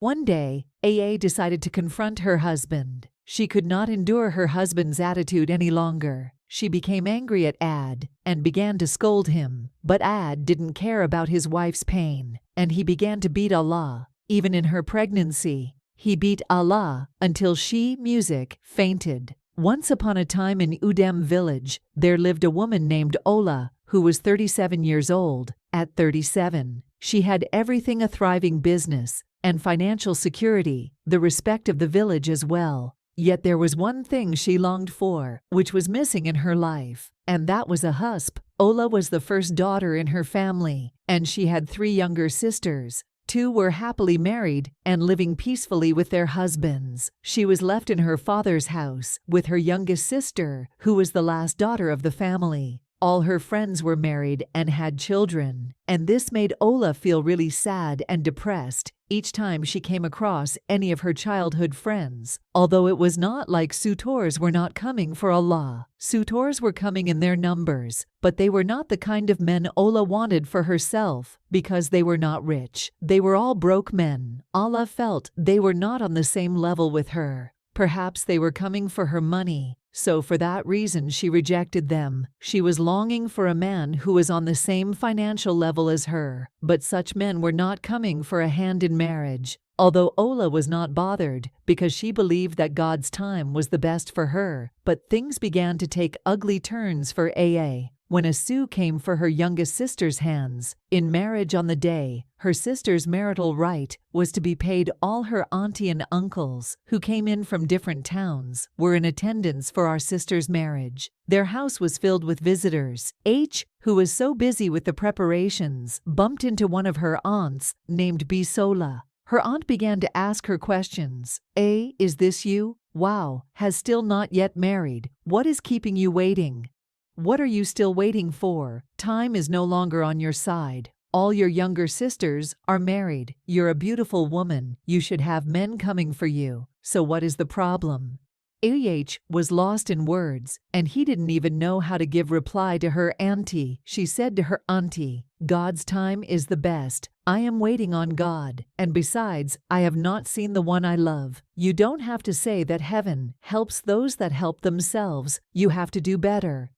One day, Aa decided to confront her husband. She could not endure her husband's attitude any longer. She became angry at Ad and began to scold him. But Ad didn't care about his wife's pain, and he began to beat Allah. Even in her pregnancy, he beat Allah until she, music, fainted. Once upon a time in Udem Village, there lived a woman named Ola, who was 37 years old. At 37, she had everything: a thriving business and financial security, the respect of the village as well. Yet there was one thing she longed for, which was missing in her life, and that was a husband. Ola was the first daughter in her family, and she had 3 younger sisters. 2 were happily married and living peacefully with their husbands. She was left in her father's house with her youngest sister, who was the last daughter of the family. All her friends were married and had children, and this made Ola feel really sad and depressed each time she came across any of her childhood friends. Although it was not like suitors were not coming for Allah. Suitors were coming in their numbers, but they were not the kind of men Ola wanted for herself because they were not rich. They were all broke men. Allah felt they were not on the same level with her. Perhaps they were coming for her money. So for that reason she rejected them. She was longing for a man who was on the same financial level as her, but such men were not coming for a hand in marriage. Although Ola was not bothered because she believed that God's time was the best for her, but things began to take ugly turns for Aa. When a sue came for her youngest sister's hands in marriage on the day, her sister's marital right was to be paid. All her auntie and uncles, who came in from different towns, were in attendance for our sister's marriage. Their house was filled with visitors. H, who was so busy with the preparations, bumped into one of her aunts named Bisola. Her aunt began to ask her questions. A, is this you? Wow, has still not yet married. What is keeping you waiting? What are you still waiting for? Time is no longer on your side. All your younger sisters are married. You're a beautiful woman. You should have men coming for you. So what is the problem? Ah was lost in words, and he didn't even know how to give reply to her auntie. She said to her auntie, God's time is the best. I am waiting on God, and besides, I have not seen the one I love. You don't have to say that heaven helps those that help themselves. You have to do better.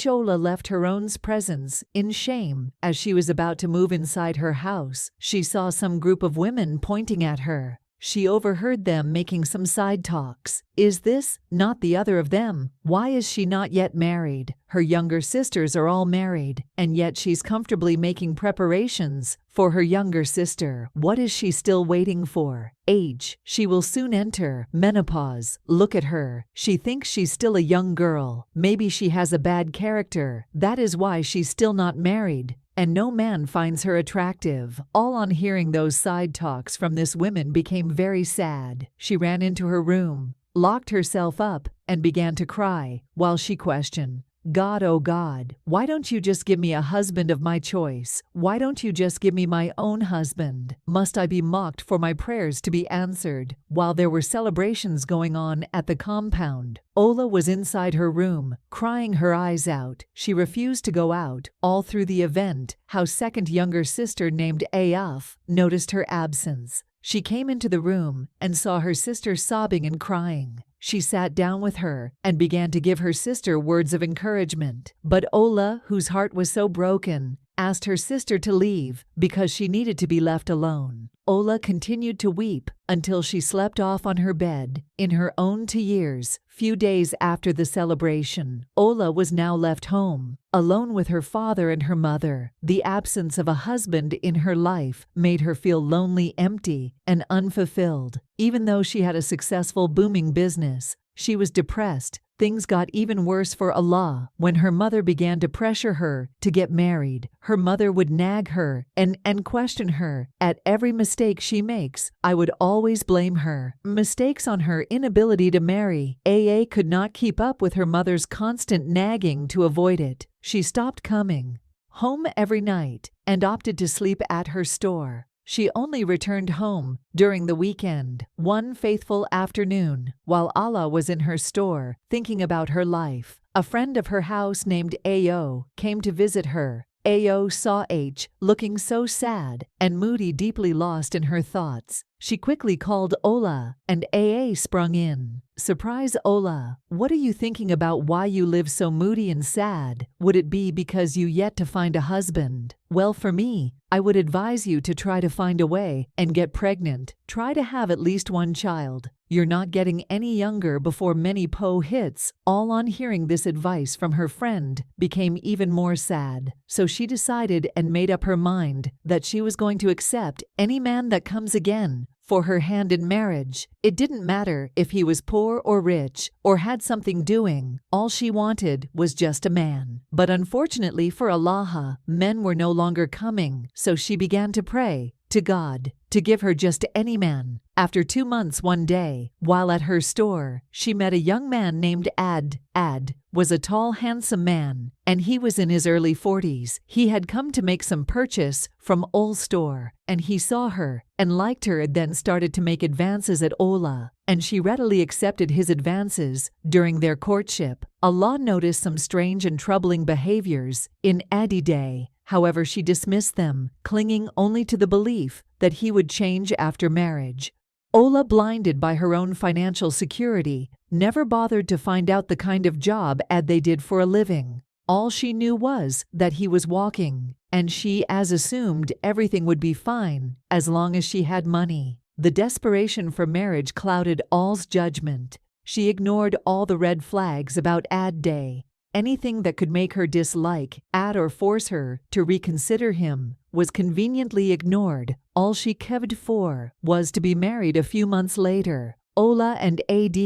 Ola left her own presence in shame. As she was about to move inside her house, she saw some group of women pointing at her. She overheard them making some side talks. Is this not the other of them? Why is she not yet married? Her younger sisters are all married, and yet she's comfortably making preparations for her younger sister. What is she still waiting for? Age. She will soon enter menopause. Look at her. She thinks she's still a young girl. Maybe she has a bad character. That is why she's still not married. And no man finds her attractive. All on hearing those side talks from this woman became very sad. She ran into her room, locked herself up, and began to cry while she questioned, God, oh God, why don't you just give me a husband of my choice? Why don't you just give me my own husband? Must I be mocked for my prayers to be answered? While there were celebrations going on at the compound, Ola was inside her room, crying her eyes out. She refused to go out. All through the event, her second younger sister named Aaf noticed her absence. She came into the room and saw her sister sobbing and crying. She sat down with her and began to give her sister words of encouragement. But Ola, whose heart was so broken, asked her sister to leave because she needed to be left alone. Ola continued to weep until she slept off on her bed in her own 2 years. Few days after the celebration, Ola was now left home, alone with her father and her mother. The absence of a husband in her life made her feel lonely, empty, and unfulfilled. Even though she had a successful, booming business, she was depressed. Things got even worse for Allah when her mother began to pressure her to get married. Her mother would nag her and question her. At every mistake she makes, I would always blame her. Mistakes on her inability to marry. AA could not keep up with her mother's constant nagging to avoid it. She stopped coming home every night and opted to sleep at her store. She only returned home during the weekend. One faithful afternoon, while Allah was in her store, thinking about her life, a friend of her house named Ao came to visit her. Ao saw H looking so sad and moody, deeply lost in her thoughts. She quickly called Ola, and AA sprung in. "Surprise, Ola. What are you thinking about? Why you live so moody and sad? Would it be because you yet to find a husband? Well, for me, I would advise you to try to find a way and get pregnant. Try to have at least one child. You're not getting any younger before many Po hits." All on hearing this advice from her friend became even more sad. So she decided and made up her mind that she was going to accept any man that comes again for her hand in marriage. It didn't matter if he was poor or rich or had something doing. All she wanted was just a man. But unfortunately for Allah, men were no longer coming, so she began to pray to God to give her just any man. After 2 months, one day, while at her store, she met a young man named Ad. Ad was a tall, handsome man, and he was in his early 40s. He had come to make some purchase from Ol's store, and he saw her and liked her, and then started to make advances at Ola, and she readily accepted his advances. During their courtship, Allah noticed some strange and troubling behaviors in Adide. However, she dismissed them, clinging only to the belief that he would change after marriage. Ola, blinded by her own financial security, never bothered to find out the kind of job they did for a living. All she knew was that he was walking, and she assumed everything would be fine as long as she had money. The desperation for marriage clouded Ol's judgment. She ignored all the red flags about Ad Day. Anything that could make her dislike Ad or force her to reconsider him was conveniently ignored. All she caved for was to be married a few months later. Ola and Ad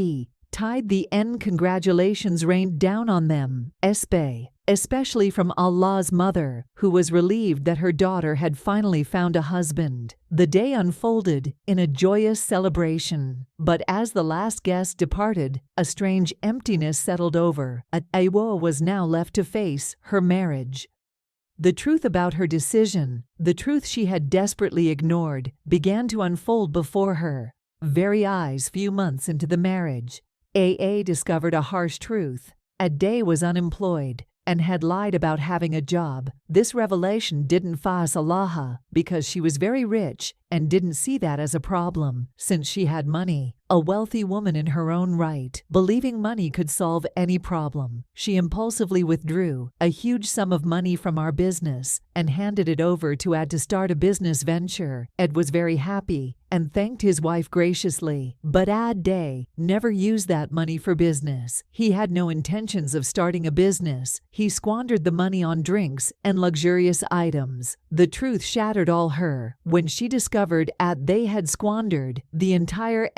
tied the end. Congratulations rained down on them, especially from Allah's mother, who was relieved that her daughter had finally found a husband. The day unfolded in a joyous celebration, but as the last guest departed, a strange emptiness settled over. Awa was now left to face her marriage. The truth about her decision, the truth she had desperately ignored, began to unfold before her very eyes. Few months into the marriage, AA discovered a harsh truth. Ade was unemployed and had lied about having a job. This revelation didn't faze Allah because she was very rich and didn't see that as a problem since she had money. A wealthy woman in her own right, believing money could solve any problem, she impulsively withdrew a huge sum of money from our business and handed it over to Ed to start a business venture. Ed was very happy and thanked his wife graciously, but Ade never used that money for business. He had no intentions of starting a business. He squandered the money on drinks and luxurious items. The truth shattered all her when she discovered they had squandered the entire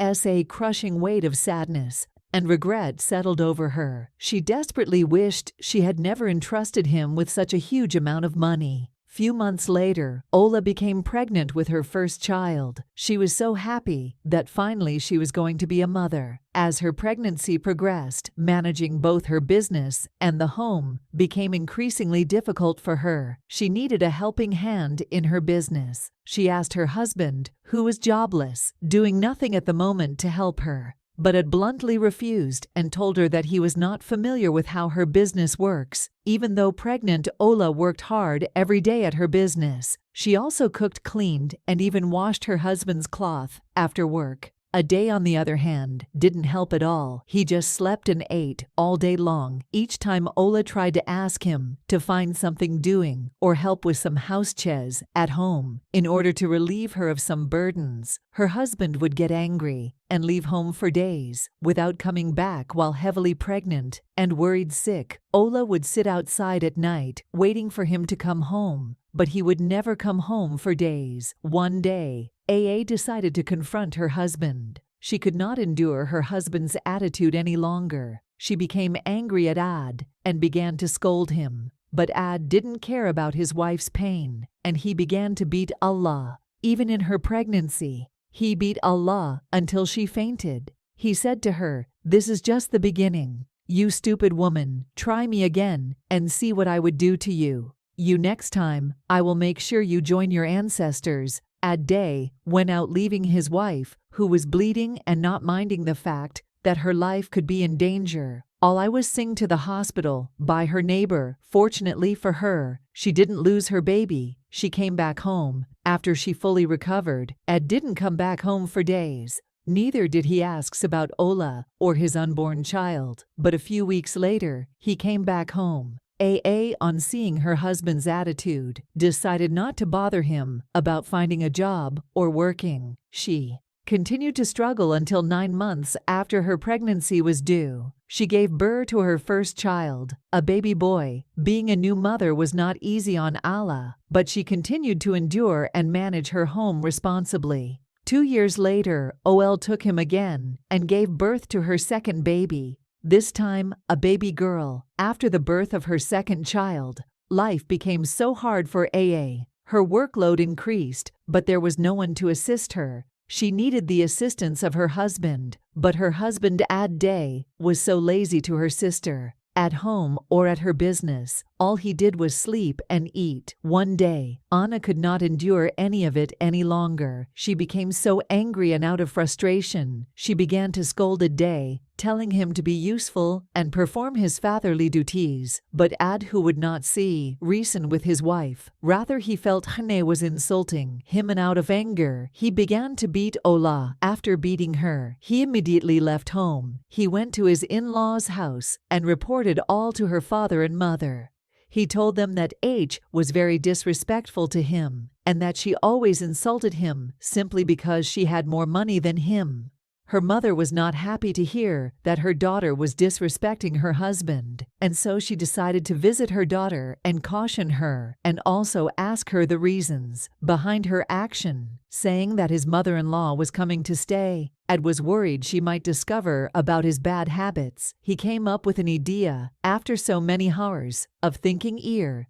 crushing weight of sadness and regret settled over her. She desperately wished she had never entrusted him with such a huge amount of money. Few months later, Ola became pregnant with her first child. She was so happy that finally she was going to be a mother. As her pregnancy progressed, managing both her business and the home became increasingly difficult for her. She needed a helping hand in her business. She asked her husband, who was jobless, doing nothing at the moment, to help her, but had bluntly refused and told her that he was not familiar with how her business works. Even though pregnant, Ola worked hard every day at her business. She also cooked, cleaned, and even washed her husband's cloth after work. Ade, on the other hand, didn't help at all. He just slept and ate all day long. Each time Ola tried to ask him to find something doing or help with some house chores at home in order to relieve her of some burdens, her husband would get angry and leave home for days without coming back. While heavily pregnant and worried sick, Ola would sit outside at night waiting for him to come home, but he would never come home for days. One day, AA decided to confront her husband. She could not endure her husband's attitude any longer. She became angry at Ad and began to scold him. But Ad didn't care about his wife's pain, and he began to beat Allah. Even in her pregnancy, he beat Allah until she fainted. He said to her, "This is just the beginning. You stupid woman, try me again and see what I would do to you. Next time, I will make sure you join your ancestors." Ade went out, leaving his wife, who was bleeding and not minding the fact that her life could be in danger. I was sent to the hospital by her neighbor. Fortunately for her, she didn't lose her baby. She came back home After she fully recovered, Ed didn't come back home for days. Neither did he ask about Ola or his unborn child. But a few weeks later, he came back home. AA, on seeing her husband's attitude, decided not to bother him about finding a job or working. She continued to struggle until 9 months after her pregnancy was due. She gave birth to her first child, a baby boy. Being a new mother was not easy on Ala, but she continued to endure and manage her home responsibly. 2 years later, OL took him again and gave birth to her second baby, this time a baby girl. After the birth of her second child, life became so hard for AA. Her workload increased, but there was no one to assist her. She needed the assistance of her husband, but her husband Ad Day was so lazy to her sister. At home or at her business, all he did was sleep and eat. One day, Anna could not endure any of it any longer. She became so angry and out of frustration, she began to scold Ad Day, telling him to be useful and perform his fatherly duties. But Ad, who would not see reason with his wife, rather he felt Nne was insulting him, and out of anger, he began to beat Ola. After beating her, he immediately left home. He went to his in-laws' house and reported all to her father and mother. He told them that H was very disrespectful to him and that she always insulted him simply because she had more money than him. Her mother was not happy to hear that her daughter was disrespecting her husband, and so she decided to visit her daughter and caution her, and also ask her the reasons behind her action, saying that his mother-in-law was coming to stay. Ed was worried she might discover about his bad habits. He came up with an idea. After so many hours of thinking,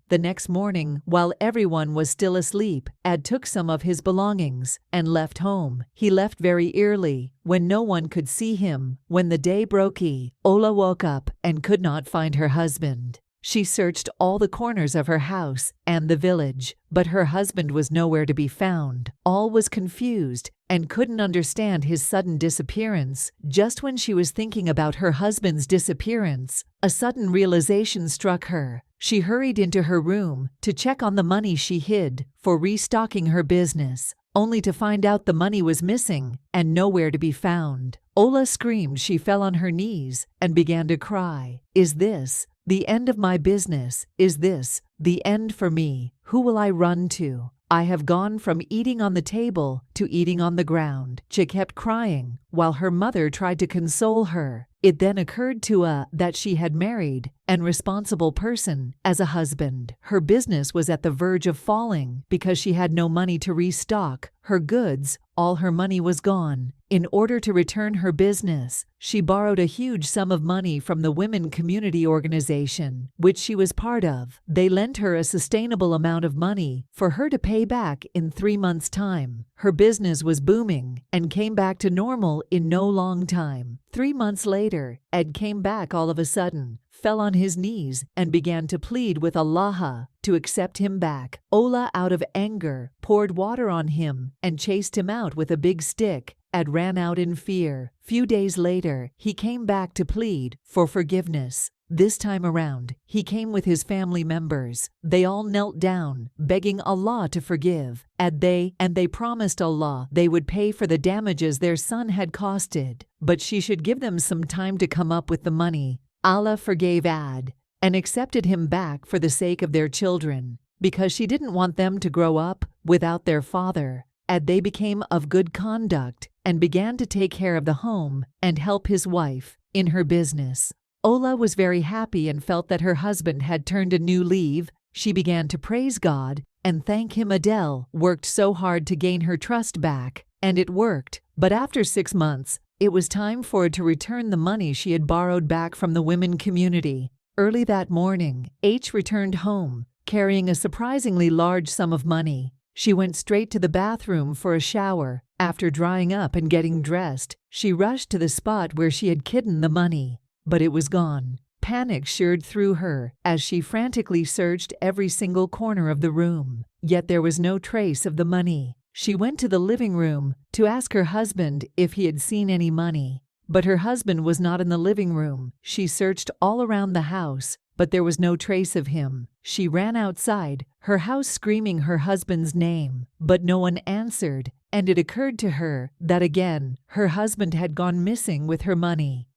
the next morning, while everyone was still asleep, Ed took some of his belongings and left home. He left very early, when no one could see him. When the day broke, Ola woke up and could not find her husband. She searched all the corners of her house and the village, but her husband was nowhere to be found. All was confused and couldn't understand his sudden disappearance. Just when she was thinking about her husband's disappearance, a sudden realization struck her. She hurried into her room to check on the money she hid for restocking her business, only to find out the money was missing and nowhere to be found. Ola screamed. She fell on her knees and began to cry. "Is this the end of my business? Is this the end for me? Who will I run to? I have gone from eating on the table to eating on the ground." She kept crying while her mother tried to console her. It then occurred to her that she had married an responsible person as a husband. Her business was at the verge of falling because she had no money to restock her goods. All her money was gone. In order to return her business, she borrowed a huge sum of money from the women community organization, which she was part of. They lent her a sustainable amount of money for her to pay back in 3 months' time. Her business was booming and came back to normal in no long time. 3 months later, Ed came back all of a sudden, fell on his knees, and began to plead with Allah to accept him back. Ola, out of anger, poured water on him and chased him out with a big stick. Ed ran out in fear. Few days later, he came back to plead for forgiveness. This time around, he came with his family members. They all knelt down, begging Allah to forgive. And they promised Allah they would pay for the damages their son had costed, but she should give them some time to come up with the money. Allah forgave Ad and accepted him back for the sake of their children, because she didn't want them to grow up without their father. And they became of good conduct and began to take care of the home and help his wife in her business. Ola was very happy and felt that her husband had turned a new leaf. She began to praise God and thank him. Adele worked so hard to gain her trust back, and it worked. But after 6 months, it was time for her to return the money she had borrowed back from the women community. Early that morning, H returned home, carrying a surprisingly large sum of money. She went straight to the bathroom for a shower. After drying up and getting dressed, she rushed to the spot where she had hidden the money, but it was gone. Panic sheared through her as she frantically searched every single corner of the room, yet there was no trace of the money. She went to the living room to ask her husband if he had seen any money, but her husband was not in the living room. She searched all around the house, but there was no trace of him. She ran outside, her house screaming her husband's name, but no one answered, and it occurred to her that again her husband had gone missing with her money.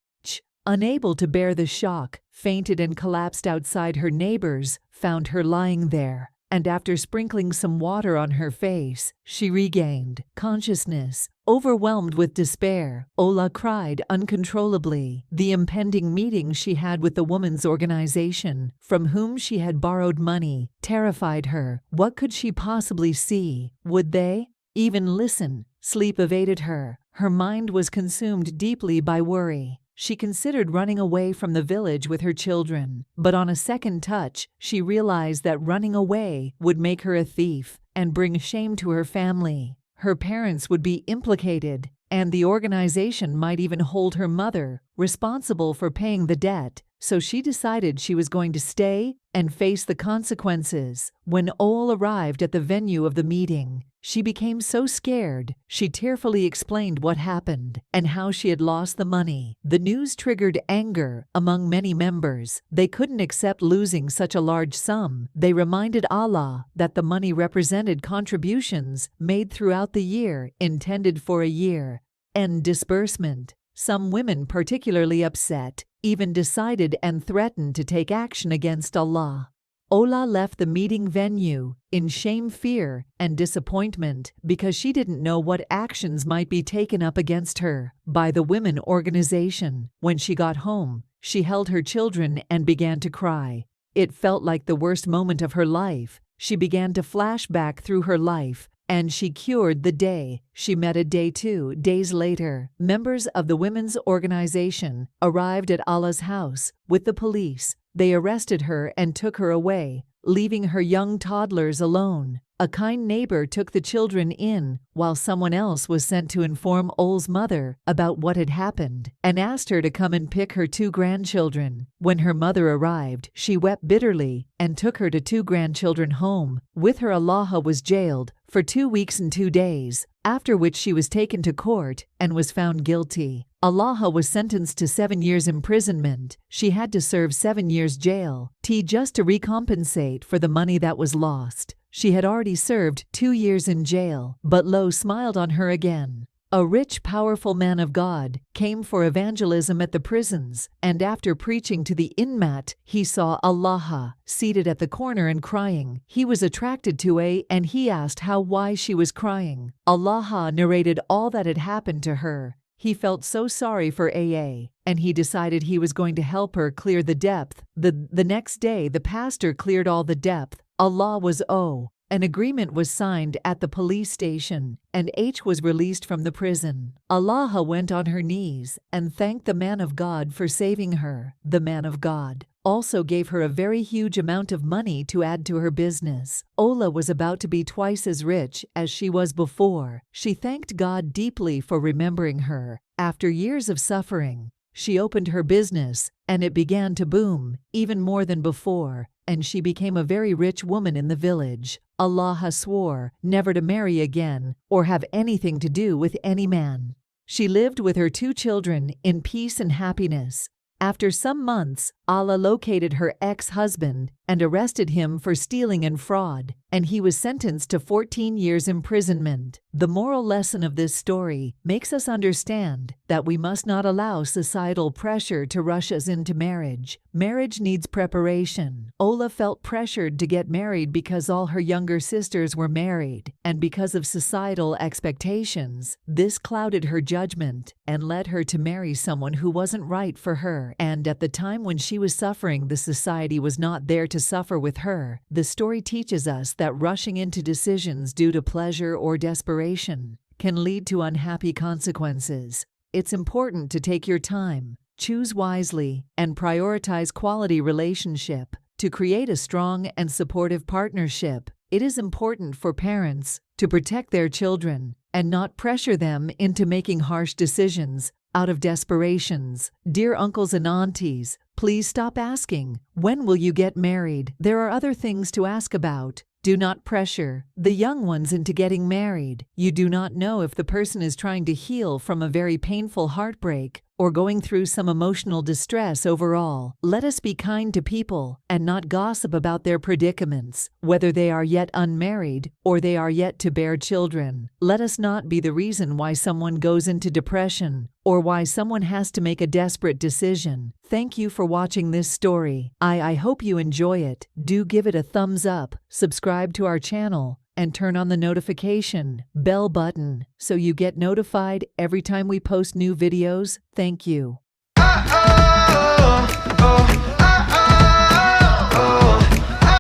Unable to bear the shock, fainted and collapsed outside. Her neighbors found her lying there, and after sprinkling some water on her face, she regained consciousness. Overwhelmed with despair, Ola cried uncontrollably. The impending meeting she had with the women's organization, from whom she had borrowed money, terrified her. What could she possibly see? Would they even listen? Sleep evaded her. Her mind was consumed deeply by worry. She considered running away from the village with her children, but on a second touch, she realized that running away would make her a thief and bring shame to her family. Her parents would be implicated, and the organization might even hold her mother responsible for paying the debt. So she decided she was going to stay and face the consequences. When Ol arrived at the venue of the meeting, she became so scared. She tearfully explained what happened and how she had lost the money. The news triggered anger among many members. They couldn't accept losing such a large sum. They reminded Allah that the money represented contributions made throughout the year, intended for a year end disbursement. Some women, particularly upset, even decided and threatened to take action against Allah. Ola left the meeting venue in shame, fear, and disappointment because she didn't know what actions might be taken up against her by the women organization. When she got home, she held her children and began to cry. It felt like the worst moment of her life. She began to flash back through her life, and she cured the day she met. 2 days later, members of the women's organization arrived at Allah's house with the police. They arrested her and took her away, leaving her young toddlers alone. A kind neighbor took the children in, while someone else was sent to inform Ol's mother about what had happened and asked her to come and pick her 2 grandchildren. When her mother arrived, she wept bitterly and took her 2 grandchildren home. With her, Allah was jailed for 2 weeks and 2 days, after which she was taken to court and was found guilty. Allah was sentenced to 7 years imprisonment. She had to serve 7 years jail, just to recompensate for the money that was lost. She had already served 2 years in jail, but Lo smiled on her again. A rich, powerful man of God came for evangelism at the prisons, and after preaching to the inmate, he saw Allah seated at the corner and crying. He was attracted to and he asked why she was crying. Allah narrated all that had happened to her. He felt so sorry for and he decided he was going to help her clear the depth. The next day, the pastor cleared all the depth. Allah was An agreement was signed at the police station, and H was released from the prison. Allah went on her knees and thanked the man of God for saving her. The man of God also gave her a very huge amount of money to add to her business. Ola was about to be twice as rich as she was before. She thanked God deeply for remembering her. After years of suffering, she opened her business, and it began to boom, even more than before, and she became a very rich woman in the village. Allah swore never to marry again or have anything to do with any man. She lived with her 2 children in peace and happiness. After some months, Allah located her ex-husband and arrested him for stealing and fraud, and he was sentenced to 14 years imprisonment. The moral lesson of this story makes us understand that we must not allow societal pressure to rush us into marriage. Marriage needs preparation. Ola felt pressured to get married because all her younger sisters were married, and because of societal expectations, this clouded her judgment and led her to marry someone who wasn't right for her. And at the time when she was suffering, the society was not there to suffer with her. The story teaches us that rushing into decisions due to pleasure or desperation can lead to unhappy consequences. It's important to take your time, choose wisely, and prioritize quality relationship to create a strong and supportive partnership. It is important for parents to protect their children and not pressure them into making harsh decisions out of desperations. Dear uncles and aunties, please stop asking, when will you get married? There are other things to ask about. Do not pressure the young ones into getting married. You do not know if the person is trying to heal from a very painful heartbreak or going through some emotional distress overall. Let us be kind to people and not gossip about their predicaments, whether they are yet unmarried or they are yet to bear children. Let us not be the reason why someone goes into depression or why someone has to make a desperate decision. Thank you for watching this story. I hope you enjoy it. Do give it a thumbs up, subscribe to our channel, and turn on the notification bell button so you get notified every time we post new videos. Thank you.